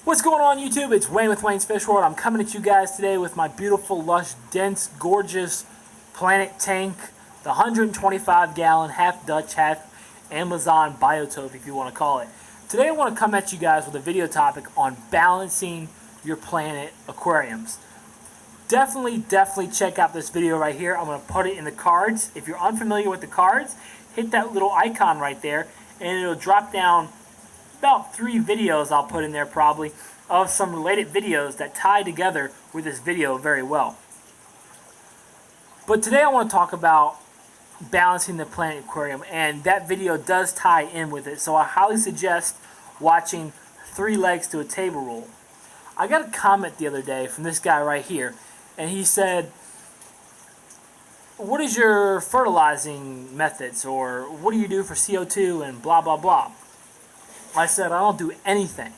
What's going on YouTube? It's Wayne with Wayne's Fish World. I'm coming at you guys today with my beautiful, lush, dense, gorgeous planet tank, the 125 gallon, half Dutch, half Amazon biotope if you want to call it. Today I want to come at you guys with a video topic on balancing your planet aquariums. Definitely check out this video right here. I'm going to put it in the cards. If you're unfamiliar with the cards, hit that little icon right there and it'll drop down about 3 videos I'll put in there probably of some related videos that tie together with this video very well. But today I want to talk about balancing the planet aquarium, and that video does tie in with it, so I highly suggest watching 3 Legs to a Table Rule. I got a comment the other day from this guy right here, and he said, what is your fertilizing methods, or what do you do for CO2 and blah blah blah. I said, I don't do anything.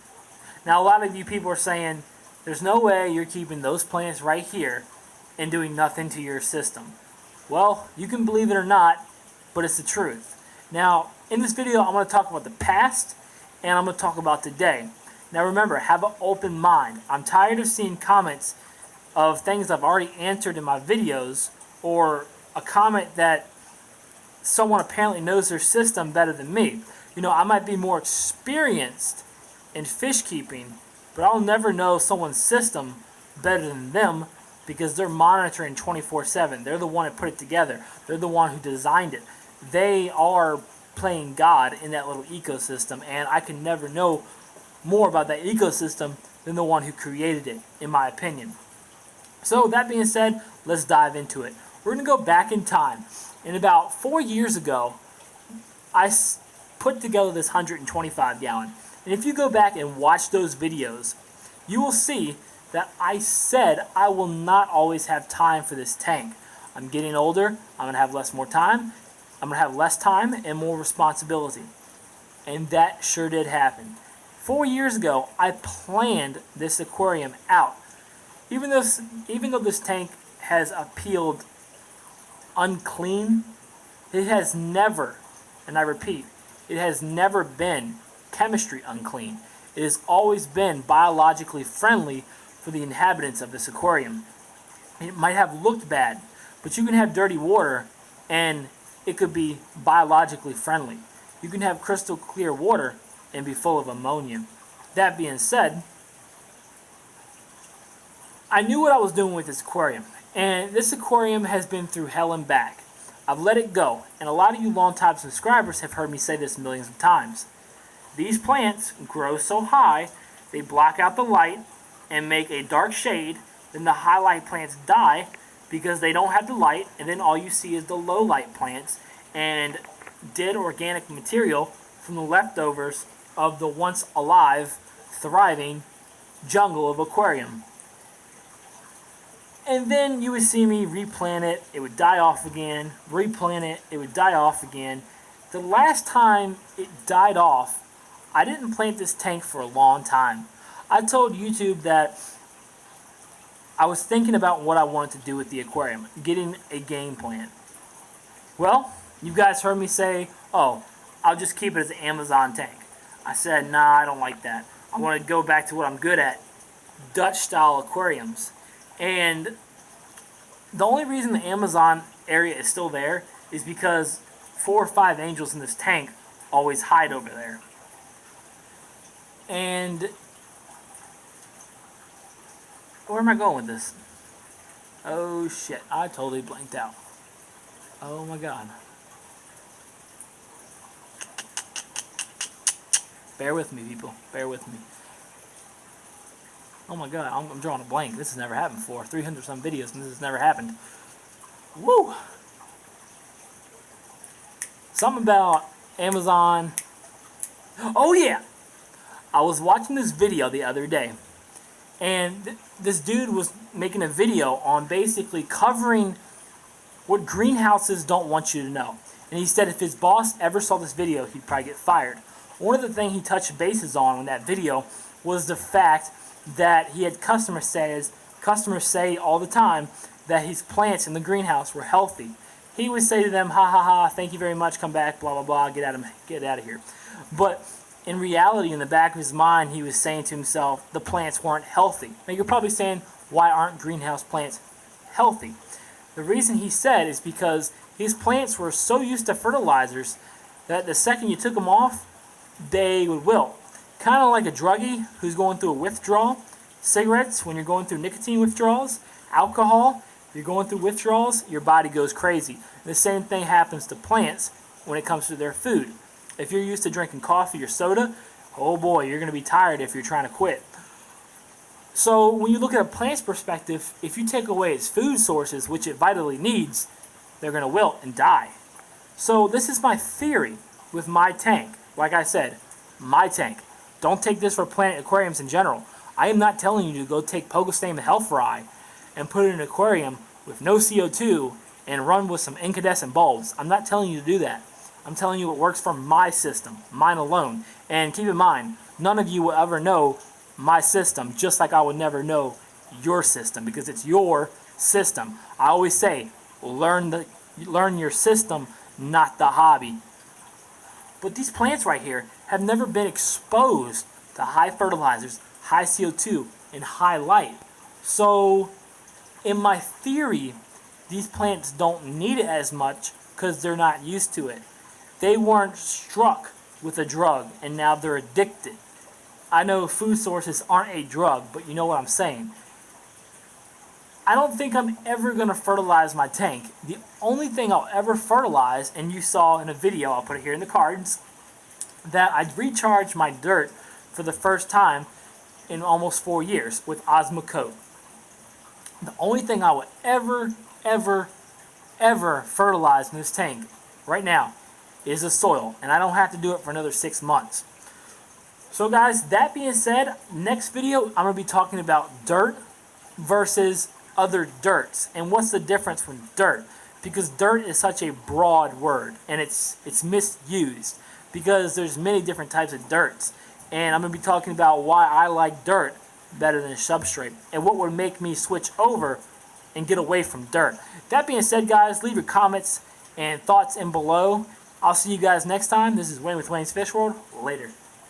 Now, a lot of you people are saying, there's no way you're keeping those plants right here and doing nothing to your system. Well, you can believe it or not, but it's the truth. Now, in this video, I'm going to talk about the past, and I'm going to talk about today. Now, remember, have an open mind. I'm tired of seeing comments of things I've already answered in my videos, or a comment that someone apparently knows their system better than me. You know, I might be more experienced in fish keeping, but I'll never know someone's system better than them because they're monitoring 24/7. They're the one that put it together. They're the one who designed it. They are playing God in that little ecosystem, and I can never know more about that ecosystem than the one who created it, in my opinion. So, that being said, let's dive into it. We're going to go back in time. And about 4 years ago, I put together this 125 gallon. And if you go back and watch those videos, you will see that I said I will not always have time for this tank. I'm getting older, I'm going to have more time, I'm going to have less time and more responsibility. And that sure did happen. 4 years ago, I planned this aquarium out. Even though this tank has appealed unclean, it has never, and I repeat, it has never been chemistry unclean. It has always been biologically friendly for the inhabitants of this aquarium. It might have looked bad, but you can have dirty water and it could be biologically friendly. You can have crystal clear water and be full of ammonia. That being said, I knew what I was doing with this aquarium, and this aquarium has been through hell and back. I've let it go, and a lot of you long-time subscribers have heard me say this millions of times. These plants grow so high, they block out the light and make a dark shade, then the highlight plants die because they don't have the light, and then all you see is the low-light plants and dead organic material from the leftovers of the once alive, thriving jungle of aquarium. And then you would see me replant it, it would die off again, replant it, it would die off again. The last time it died off, I didn't plant this tank for a long time. I told YouTube that I was thinking about what I wanted to do with the aquarium, getting a game plan. Well, you guys heard me say, oh, I'll just keep it as an Amazon tank. I said, nah, I don't like that. I want to go back to what I'm good at, Dutch-style aquariums. And the only reason the Amazon area is still there is because 4 or 5 angels in this tank always hide over there. And where am I going with this? Oh shit, I totally blanked out. Oh my god. Bear with me, people. Bear with me. Oh my god, I'm drawing a blank. This has never happened before. 300 some videos and this has never happened. Woo! Something about Amazon. Oh yeah! I was watching this video the other day, and this dude was making a video on basically covering what greenhouses don't want you to know. And he said if his boss ever saw this video, he'd probably get fired. One of the things he touched bases on in that video was the fact that he had customers say all the time that his plants in the greenhouse were healthy. He would say to them, ha ha ha, thank you very much, come back, blah blah blah, get out of here. But in reality, in the back of his mind, he was saying to himself, the plants weren't healthy. Now you're probably saying, why aren't greenhouse plants healthy? The reason he said is because his plants were so used to fertilizers that the second you took them off, they would wilt. Kind of like a druggie who's going through a withdrawal. Cigarettes, when you're going through nicotine withdrawals. Alcohol, if you're going through withdrawals, your body goes crazy. The same thing happens to plants when it comes to their food. If you're used to drinking coffee or soda, oh boy, you're going to be tired if you're trying to quit. So when you look at a plant's perspective, if you take away its food sources, which it vitally needs, they're going to wilt and die. So this is my theory with my tank. Like I said, my tank. Don't take this for plant aquariums in general. I am not telling you to go take Pogostem and Hellfry and put it in an aquarium with no CO2 and run with some incandescent bulbs. I'm not telling you to do that. I'm telling you what works for my system, mine alone. And keep in mind, none of you will ever know my system, just like I would never know your system, because it's your system. I always say, learn your system, not the hobby. But these plants right here have never been exposed to high fertilizers, high CO2, and high light. So, in my theory, these plants don't need it as much because they're not used to it. They weren't struck with a drug and now they're addicted. I know food sources aren't a drug, but you know what I'm saying. I don't think I'm ever going to fertilize my tank. The only thing I'll ever fertilize, and you saw in a video, I'll put it here in the cards, that I recharged my dirt for the first time in almost 4 years with Osmocote. The only thing I will ever fertilize in this tank right now is the soil, and I don't have to do it for another 6 months. So guys, that being said, next video I'm going to be talking about dirt versus other dirts, and what's the difference from dirt, because dirt is such a broad word and it's misused because there's many different types of dirts, and I'm going to be talking about why I like dirt better than substrate and what would make me switch over and get away from dirt. That being said, guys, leave your comments and thoughts in below. I'll see you guys next time. This is Wayne with Wayne's Fish World. Later.